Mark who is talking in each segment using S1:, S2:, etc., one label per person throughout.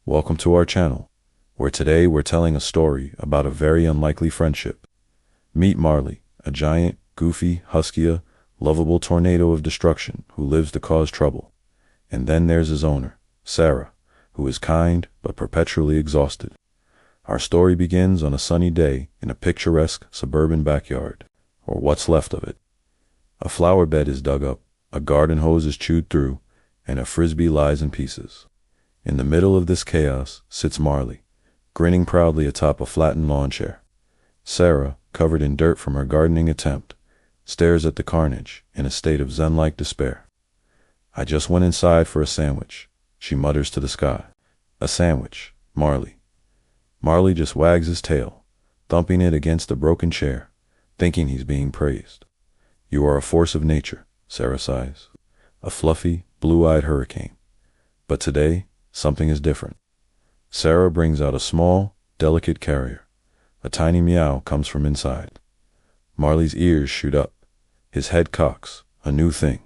S1: Welcome to our channel, where today we're telling a story about a very unlikely friendship. Meet Marley, a giant, goofy, husky, lovable tornado of destruction who lives to cause trouble. And then there's his owner, Sarah, who is kind but perpetually exhausted. Our story begins on a sunny day in a picturesque suburban backyard, or what's left of it. A flower bed is dug up, a garden hose is chewed through, and a frisbee lies in pieces. In the middle of this chaos sits Marley, grinning proudly atop a flattened lawn chair. Sarah, covered in dirt from her gardening attempt, stares at the carnage in a state of zen-like despair. "I just went inside for a sandwich," she mutters to the sky. "A sandwich, Marley." Marley just wags his tail, thumping it against a broken chair, thinking he's being praised. "You are a force of nature," Sarah sighs. "A fluffy, blue-eyed hurricane. But today, something is different." Sarah brings out a small, delicate carrier. A tiny meow comes from inside. Marley's ears shoot up. His head cocks. A new thing.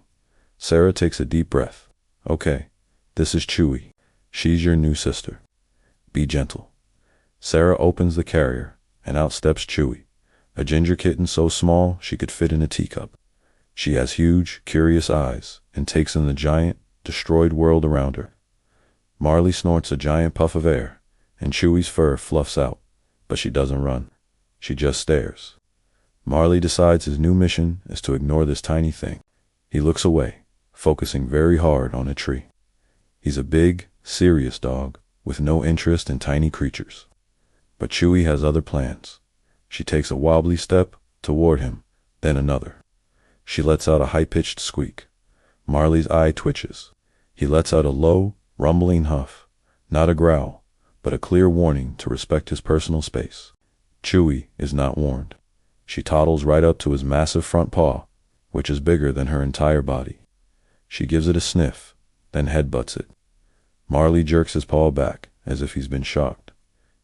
S1: Sarah takes a deep breath. "Okay, this is Chewy. She's your new sister. Be gentle." Sarah opens the carrier, and out steps Chewy, a ginger kitten so small she could fit in a teacup. She has huge, curious eyes and takes in the giant, destroyed world around her. Marley snorts a giant puff of air, and Chewy's fur fluffs out, but she doesn't run. She just stares. Marley decides his new mission is to ignore this tiny thing. He looks away, focusing very hard on a tree. He's a big, serious dog with no interest in tiny creatures. But Chewy has other plans. She takes a wobbly step toward him, then another. She lets out a high-pitched squeak. Marley's eye twitches. He lets out a low, rumbling huff, not a growl, but a clear warning to respect his personal space. Chewy is not warned. She toddles right up to his massive front paw, which is bigger than her entire body. She gives it a sniff, then headbutts it. Marley jerks his paw back, as if he's been shocked.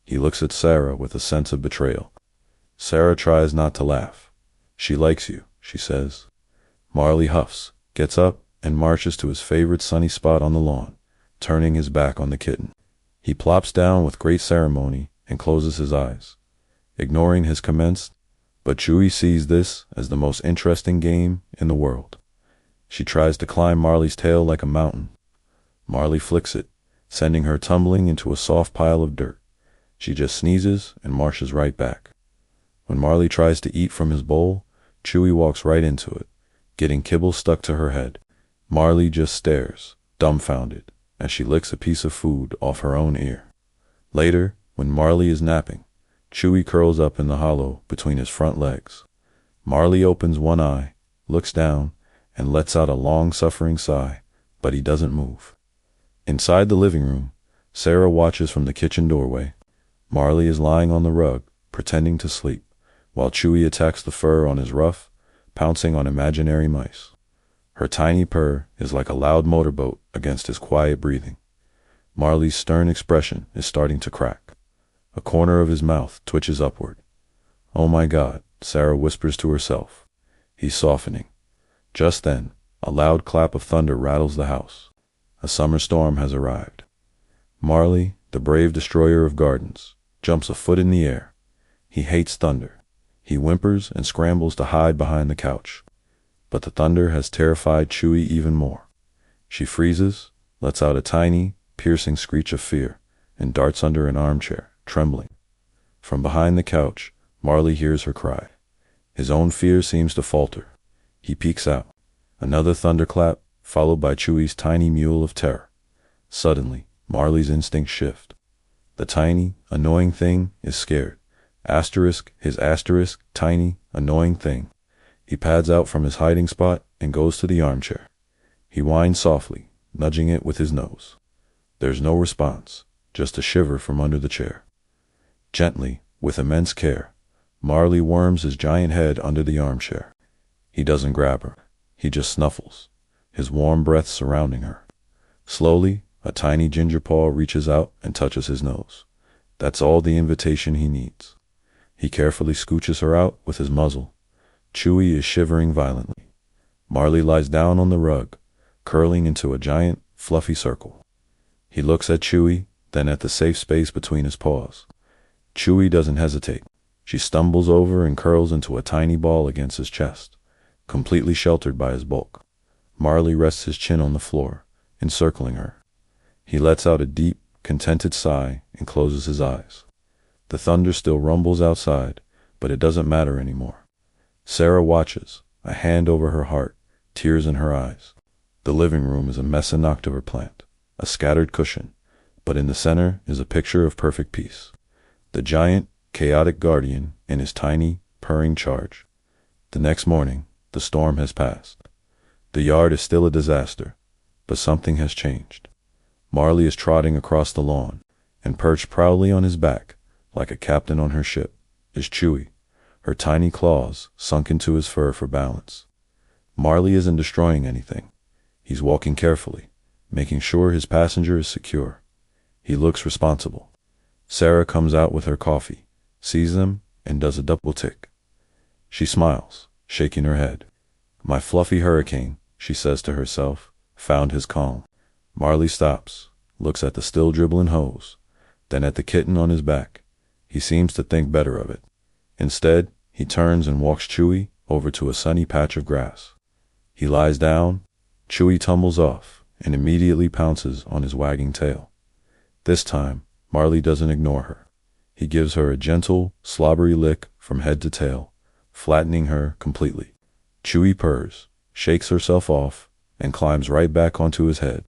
S1: He looks at Sarah with a sense of betrayal. Sarah tries not to laugh. "She likes you," she says. Marley huffs, gets up, and marches to his favorite sunny spot on the lawn, turning his back on the kitten. He plops down with great ceremony and closes his eyes, ignoring his comments, but Chewy sees this as the most interesting game in the world. She tries to climb Marley's tail like a mountain. Marley flicks it, sending her tumbling into a soft pile of dirt. She just sneezes and marches right back. When Marley tries to eat from his bowl, Chewy walks right into it, getting kibble stuck to her head. Marley just stares, dumbfounded, as she licks a piece of food off her own ear. Later, when Marley is napping, Chewy curls up in the hollow between his front legs. Marley opens one eye, looks down, and lets out a long-suffering sigh, but he doesn't move. Inside the living room, Sarah watches from the kitchen doorway. Marley is lying on the rug, pretending to sleep, while Chewy attacks the fur on his ruff, pouncing on imaginary mice. Her tiny purr is like a loud motorboat against his quiet breathing. Marley's stern expression is starting to crack. A corner of his mouth twitches upward. "Oh my God," Sarah whispers to herself. "He's softening." Just then, a loud clap of thunder rattles the house. A summer storm has arrived. Marley, the brave destroyer of gardens, jumps a foot in the air. He hates thunder. He whimpers and scrambles to hide behind the couch. But the thunder has terrified Chewy even more. She freezes, lets out a tiny, piercing screech of fear, and darts under an armchair, trembling. From behind the couch, Marley hears her cry. His own fear seems to falter. He peeks out. Another thunderclap, followed by Chewy's tiny mewl of terror. Suddenly, Marley's instincts shift. The tiny, annoying thing is scared. His tiny, annoying thing. He pads out from his hiding spot and goes to the armchair. He whines softly, nudging it with his nose. There's no response, just a shiver from under the chair. Gently, with immense care, Marley worms his giant head under the armchair. He doesn't grab her. He just snuffles, his warm breath surrounding her. Slowly, a tiny ginger paw reaches out and touches his nose. That's all the invitation he needs. He carefully scooches her out with his muzzle. Chewy is shivering violently. Marley lies down on the rug, curling into a giant, fluffy circle. He looks at Chewy, then at the safe space between his paws. Chewy doesn't hesitate. She stumbles over and curls into a tiny ball against his chest, completely sheltered by his bulk. Marley rests his chin on the floor, encircling her. He lets out a deep, contented sigh and closes his eyes. The thunder still rumbles outside, but it doesn't matter anymore. Sarah watches, a hand over her heart, tears in her eyes. The living room is a mess in October plant, a scattered cushion, but in the center is a picture of perfect peace. The giant, chaotic guardian in his tiny, purring charge. The next morning, the storm has passed. The yard is still a disaster, but something has changed. Marley is trotting across the lawn, and perched proudly on his back, like a captain on her ship, is Chewy, her tiny claws sunk into his fur for balance. Marley isn't destroying anything. He's walking carefully, making sure his passenger is secure. He looks responsible. Sarah comes out with her coffee, sees them, and does a double tick. She smiles, shaking her head. My fluffy hurricane, she says to herself, found his calm. Marley stops, looks at the still dribbling hose, then at the kitten on his back. He seems to think better of it. Instead, he turns and walks Chewy over to a sunny patch of grass. He lies down. Chewy tumbles off and immediately pounces on his wagging tail. This time, Marley doesn't ignore her. He gives her a gentle, slobbery lick from head to tail, flattening her completely. Chewy purrs, shakes herself off, and climbs right back onto his head.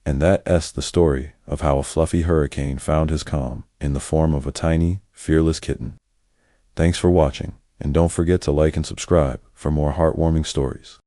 S1: And that's the story of how a fluffy hurricane found his calm in the form of a tiny, fearless kitten. Thanks for watching, and don't forget to like and subscribe for more heartwarming stories.